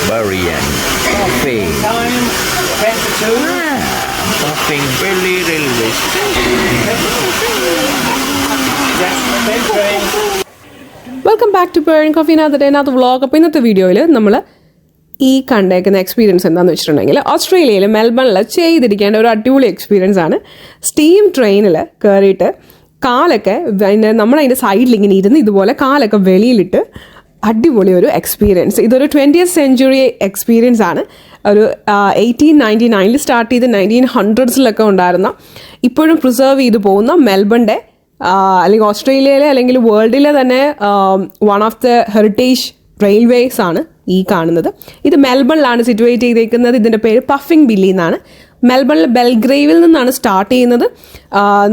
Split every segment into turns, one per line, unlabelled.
Buryan Coffee.
Time 10 to 2.
Puffing Billy Railway
welcome back to burn coffee അതിനകത്ത് vlog. അപ്പോൾ ഇന്നത്തെ വീഡിയോയിൽ നമ്മൾ ഈ കണ്ടേക്കുന്ന എക്സ്പീരിയൻസ് എന്താണെന്ന് വെച്ചിട്ടുണ്ടെങ്കിൽ ഓസ്ട്രേലിയയിൽ മെൽബണിൽ ചെയ്തിരിക്കേണ്ട ഒരു അടിപൊളി എക്സ്പീരിയൻസ് ആണ്. സ്റ്റീം ട്രെയിനിൽ കയറിയിട്ട് കാലൊക്കെ നമ്മളതിൻ്റെ സൈഡിൽ ഇങ്ങനെ ഇരുന്ന് ഇതുപോലെ കാലൊക്കെ വെളിയിലിട്ട് അടിപൊളി ഒരു എക്സ്പീരിയൻസ്. ഇതൊരു 20th സെഞ്ച്വറി എക്സ്പീരിയൻസ് ആണ്. ഒരു 1899 സ്റ്റാർട്ട് ചെയ്ത് 1900s ഉണ്ടായിരുന്ന, ഇപ്പോഴും പ്രിസർവ് ചെയ്ത് പോകുന്ന മെൽബണിൻ്റെ അല്ലെങ്കിൽ ഓസ്ട്രേലിയയിലെ അല്ലെങ്കിൽ വേൾഡിലെ തന്നെ one of the heritage railways ആണ് ഈ കാണുന്നത്. ഇത് മെൽബണിലാണ് സിറ്റുവേറ്റ് ചെയ്തേക്കുന്നത്. ഇതിൻ്റെ പേര് പഫിംഗ് ബില്ലി എന്നാണ്. മെൽബണിൽ ബെൽഗ്രേവിൽ നിന്നാണ് സ്റ്റാർട്ട് ചെയ്യുന്നത്.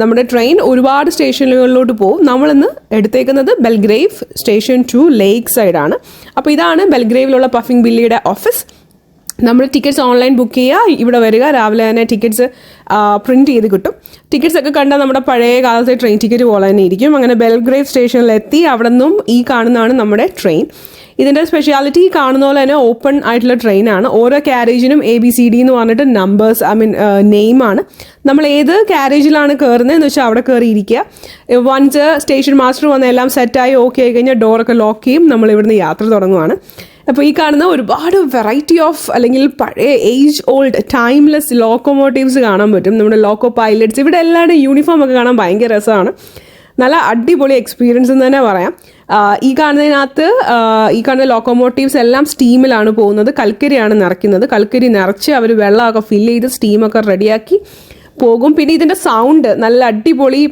നമ്മുടെ ട്രെയിൻ ഒരുപാട് സ്റ്റേഷനുകളിലോട്ട് പോകും. നമ്മളിന്ന് എടുത്തേക്കുന്നത് ബെൽഗ്രേവ് സ്റ്റേഷൻ ടു ലേക്ക് സൈഡാണ്. അപ്പോൾ ഇതാണ് ബെൽഗ്രേവിലുള്ള പഫിംഗ് ബില്ലിയുടെ ഓഫീസ്. നമ്മൾ ടിക്കറ്റ്സ് ഓൺലൈൻ ബുക്ക് ചെയ്യുക, ഇവിടെ വരിക, രാവിലെ തന്നെ ടിക്കറ്റ്സ് പ്രിൻറ്റ് ചെയ്ത് കിട്ടും. ടിക്കറ്റ്സ് ഒക്കെ കണ്ടാൽ നമ്മുടെ പഴയ കാലത്തെ ട്രെയിൻ ടിക്കറ്റ് പോലെ തന്നെ ഇരിക്കും. അങ്ങനെ ബെൽഗ്രേവ് സ്റ്റേഷനിലെത്തി അവിടെ നിന്നും ഈ കാണുന്നതാണ് നമ്മുടെ ട്രെയിൻ. ഇതിൻ്റെ സ്പെഷ്യാലിറ്റി കാണുന്ന പോലെ തന്നെ ഓപ്പൺ ആയിട്ടുള്ള ട്രെയിനാണ്. ഓരോ ക്യാരേജിനും ABCD എന്ന് പറഞ്ഞിട്ട് നമ്പേഴ്സ് നെയിമാണ്. നമ്മൾ ഏത് ക്യാരേജിലാണ് കയറുന്നതെന്ന് വെച്ചാൽ അവിടെ കയറിയിരിക്കുക. വൺസ് സ്റ്റേഷൻ മാസ്റ്റർ വന്ന് എല്ലാം സെറ്റായി ഓക്കെ ആയി കഴിഞ്ഞാൽ ഡോറൊക്കെ ലോക്ക് ചെയ്യും. നമ്മൾ ഇവിടുന്ന് യാത്ര തുടങ്ങുവാണ്. അപ്പോൾ ഈ കാണുന്ന ഒരുപാട് വെറൈറ്റി ഓഫ് അല്ലെങ്കിൽ പഴയ ഏജ് ഓൾഡ് ടൈംലെസ് ലോക്കോമോട്ടീവ്സ് കാണാൻ പറ്റും. നമ്മുടെ ലോക്കോ പൈലറ്റ്സ്, ഇവിടെ എല്ലാവരുടെയും യൂണിഫോം ഒക്കെ കാണാൻ ഭയങ്കര രസമാണ്. നല്ല അടിപൊളി എക്സ്പീരിയൻസ് എന്ന് തന്നെ പറയാം. ഈ കാണുന്ന ലോക്കോമോട്ടീവ്സ് എല്ലാം സ്റ്റീമിലാണ് പോകുന്നത്. കൽക്കരിയാണ് നിറയ്ക്കുന്നത്. കൽക്കരി നിറച്ച് അവർ വെള്ളമൊക്കെ ഫില്ല് ചെയ്ത് സ്റ്റീമൊക്കെ റെഡിയാക്കി പോകും. പിന്നെ ഇതിൻ്റെ സൗണ്ട് നല്ല അടിപൊളി,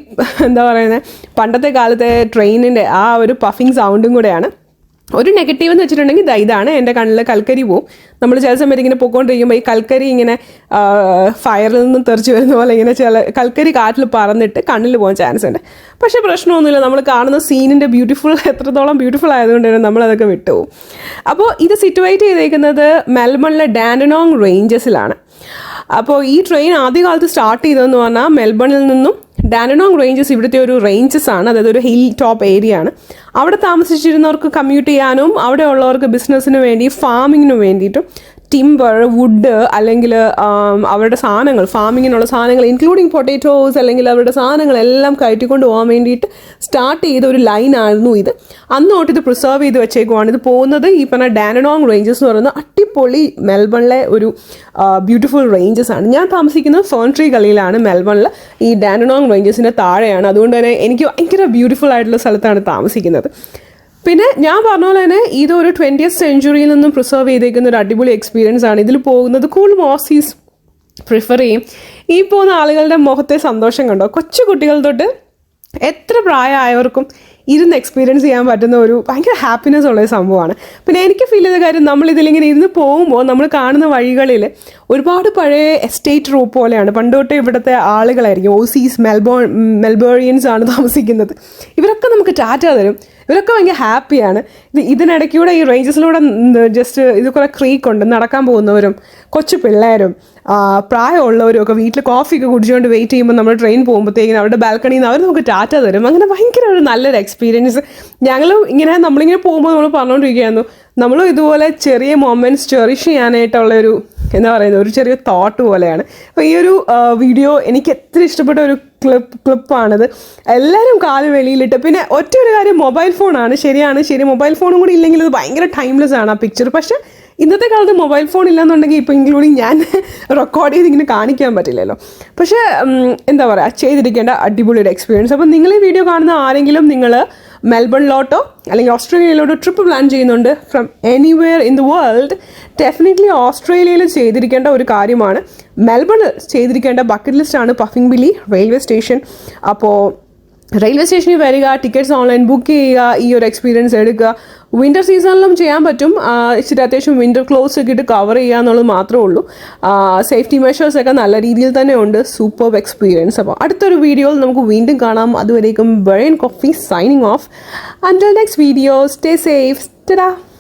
എന്താ പറയുന്നത്, പണ്ടത്തെ കാലത്തെ ട്രെയിനിൻ്റെ ആ ഒരു പഫിങ് സൗണ്ടും കൂടെയാണ്. ഒരു നെഗറ്റീവ് എന്ന് വെച്ചിട്ടുണ്ടെങ്കിൽ ഇതാണ്, എൻ്റെ കണ്ണിൽ കൽക്കരി പോവും. നമ്മൾ ചില സമയത്ത് ഇങ്ങനെ പൊയ്ക്കൊണ്ടിരിക്കുമ്പോൾ ഈ കൽക്കരി ഇങ്ങനെ ഫയറിൽ നിന്നും തെറിച്ച് വരുന്ന പോലെ ഇങ്ങനെ ചില കൽക്കരി കാറ്റിൽ പറന്നിട്ട് കണ്ണിൽ പോകാൻ ചാൻസ് ഉണ്ട്. പക്ഷേ പ്രശ്നമൊന്നുമില്ല, നമ്മൾ കാണുന്ന സീനിൻ്റെ എത്രത്തോളം ബ്യൂട്ടിഫുൾ ആയതുകൊണ്ട് തന്നെ നമ്മളതൊക്കെ വിട്ടുപോകും. അപ്പോൾ ഇത് സിറ്റുവേറ്റ് ചെയ്തേക്കുന്നത് മെൽബണിലെ ഡാൻഡനോങ് റേഞ്ചസിലാണ്. അപ്പോൾ ഈ ട്രെയിൻ ആദ്യകാലത്ത് സ്റ്റാർട്ട് ചെയ്തതെന്ന് പറഞ്ഞാൽ മെൽബണിൽ നിന്നും ഡാൻഡനോങ് റേഞ്ചസ് ഇവിടുത്തെ ഒരു റേഞ്ചസ് ആണ്, അതായത് ഒരു ഹിൽ ടോപ്പ് ഏരിയ ആണ്. അവിടെ താമസിച്ചിരുന്നവർക്ക് കമ്മ്യൂട്ട് ചെയ്യാനും അവിടെ ഉള്ളവർക്ക് ബിസിനസ്സിന് വേണ്ടി ഫാമിങ്ങിന് വേണ്ടിയിട്ടും ടിമ്പർ, വുഡ് അല്ലെങ്കിൽ അവരുടെ സാധനങ്ങൾ, ഫാമിങ്ങിനുള്ള സാധനങ്ങൾ ഇൻക്ലൂഡിങ് പൊട്ടേറ്റോസ് അല്ലെങ്കിൽ അവരുടെ സാധനങ്ങളെല്ലാം കയറ്റിക്കൊണ്ട് പോകാൻ വേണ്ടിയിട്ട് സ്റ്റാർട്ട് ചെയ്ത ഒരു ലൈനായിരുന്നു ഇത്. അന്ന് തൊട്ട് ഇത് പ്രിസർവ് ചെയ്ത് വെച്ചേക്കുവാണ്. ഇത് പോകുന്നത് ഈ പറഞ്ഞ ഡാൻഡനോങ് റേഞ്ചസ് എന്ന് പറയുന്ന അടിപൊളി മെൽബണിലെ ഒരു ബ്യൂട്ടിഫുൾ റേഞ്ചസ് ആണ്. ഞാൻ താമസിക്കുന്നത് ഫേൺട്രീ ഗളിയിലാണ്. മെൽബണിൽ ഈ ഡാൻഡനോങ് റേഞ്ചസിൻ്റെ താഴെയാണ്. അതുകൊണ്ട് തന്നെ എനിക്ക് ഭയങ്കര ബ്യൂട്ടിഫുൾ ആയിട്ടുള്ള സ്ഥലത്താണ് താമസിക്കുന്നത്. പിന്നെ ഞാൻ പറഞ്ഞ പോലെ തന്നെ ഇതൊരു 20th സെഞ്ച്വറിയിൽ നിന്നും പ്രിസർവ് ചെയ്തേക്കുന്ന ഒരു അടിപൊളി എക്സ്പീരിയൻസ് ആണ്. ഇതിൽ പോകുന്നത് കൂടുതൽ ഓസീസ് പ്രിഫർ ചെയ്യും. ഈ പോകുന്ന ആളുകളുടെ മുഖത്തെ സന്തോഷം കണ്ടോ? കൊച്ചു കുട്ടികൾ തൊട്ട് എത്ര പ്രായമായവർക്കും ഇരുന്ന് എക്സ്പീരിയൻസ് ചെയ്യാൻ പറ്റുന്ന ഒരു ഭയങ്കര ഹാപ്പിനെസ് ഉള്ളൊരു സംഭവമാണ്. പിന്നെ എനിക്ക് ഫീൽ ചെയ്ത കാര്യം, നമ്മളിതിലിങ്ങനെ ഇരുന്ന് പോകുമ്പോൾ നമ്മൾ കാണുന്ന വഴികളിൽ ഒരുപാട് പഴയ എസ്റ്റേറ്റ് റൂപ്പ് പോലെയാണ്. പണ്ടോട്ട് ഇവിടുത്തെ ആളുകളായിരിക്കും, ഓസീസ് മെൽബേറിയൻസ് ആണ് താമസിക്കുന്നത്. ഇവരൊക്കെ നമുക്ക് ടാറ്റ തരും. ഇവരൊക്കെ ഭയങ്കര ഹാപ്പിയാണ്. ഇതിനിടയ്ക്കൂടെ ഈ റേഞ്ചസിലൂടെ ജസ്റ്റ് ഇത് കുറേ ക്രീക്ക് ഉണ്ട്, നടക്കാൻ പോകുന്നവരും കൊച്ചു പിള്ളേരും പ്രായമുള്ളവരും ഒക്കെ വീട്ടിൽ കോഫിയൊക്കെ കുടിച്ചുകൊണ്ട് വെയിറ്റ് ചെയ്യുമ്പോൾ നമ്മൾ ട്രെയിൻ പോകുമ്പോഴത്തേക്കിനും അവരുടെ ബാൽക്കണിയിൽ നിന്ന് അവർ നമുക്ക് ടാറ്റ തരും. അങ്ങനെ ഭയങ്കര ഒരു നല്ലൊരു എക്സ്പീരിയൻസ്. നമ്മളിങ്ങനെ പോകുമ്പോൾ നമ്മൾ പറഞ്ഞുകൊണ്ടിരിക്കുകയായിരുന്നു, നമ്മളും ഇതുപോലെ ചെറിയ മൊമെൻറ്റ്സ് ചെറിഷ് ചെയ്യാനായിട്ടുള്ളൊരു എന്താ പറയുന്നത്, ഒരു ചെറിയ തോട്ട് പോലെയാണ്. അപ്പോൾ ഈ ഒരു വീഡിയോ എനിക്ക് എത്ര ഇഷ്ടപ്പെട്ട ഒരു ക്ലിപ്പാണിത്. എല്ലാവരും കാല് വെളിയിലിട്ട്. പിന്നെ ഒറ്റ ഒരു കാര്യം, മൊബൈൽ ഫോണാണ്. ശരി, മൊബൈൽ ഫോണും കൂടി ഇല്ലെങ്കിൽ ഇത് ഭയങ്കര ടൈംലെസ് ആണ് ആ പിക്ചർ. പക്ഷേ ഇന്നത്തെ കാലത്ത് മൊബൈൽ ഫോൺ ഇല്ലാന്നുണ്ടെങ്കിൽ ഇപ്പോൾ ഇൻക്ലൂഡിങ് ഞാൻ റെക്കോർഡ് ചെയ്ത് ഇങ്ങനെ കാണിക്കാൻ പറ്റില്ലല്ലോ. പക്ഷേ എന്താ പറയുക, ചെയ്തിരിക്കേണ്ട അടിപൊളി ഒരു എക്സ്പീരിയൻസ്. അപ്പോൾ നിങ്ങൾ ഈ വീഡിയോ കാണുന്ന ആരെങ്കിലും നിങ്ങൾ മെൽബണിലോട്ടോ അല്ലെങ്കിൽ ഓസ്ട്രേലിയയിലോട്ടോ ട്രിപ്പ് പ്ലാൻ ചെയ്യുന്നുണ്ട് from anywhere in the world, definitely ഓസ്ട്രേലിയയിൽ ചെയ്തിരിക്കേണ്ട ഒരു കാര്യമാണ്. മെൽബണിൽ ചെയ്തിരിക്കേണ്ട ബക്കറ്റ് ലിസ്റ്റാണ് പഫിംഗ് ബില്ലി റെയിൽവേ സ്റ്റേഷൻ. അപ്പോൾ റെയിൽവേ സ്റ്റേഷനിൽ വരിക, ടിക്കറ്റ്സ് ഓൺലൈൻ ബുക്ക് ചെയ്യുക, ഈ ഒരു എക്സ്പീരിയൻസ് എടുക്കുക. വിൻ്റർ സീസണിലും ചെയ്യാൻ പറ്റും. ഇച്ചിരി അത്യാവശ്യം വിൻ്റർ ക്ലോത്ത്സ് ഒക്കെ ഇട്ട് കവർ ചെയ്യുക എന്നുള്ളത് മാത്രമേ ഉള്ളൂ. സേഫ്റ്റി മെഷേഴ്സൊക്കെ നല്ല രീതിയിൽ തന്നെ ഉണ്ട്. Superb experience. അപ്പോൾ അടുത്തൊരു വീഡിയോയിൽ നമുക്ക് വീണ്ടും കാണാം. അതുവരേക്കും burn coffee signing off. Until next video, stay safe. Ta-da!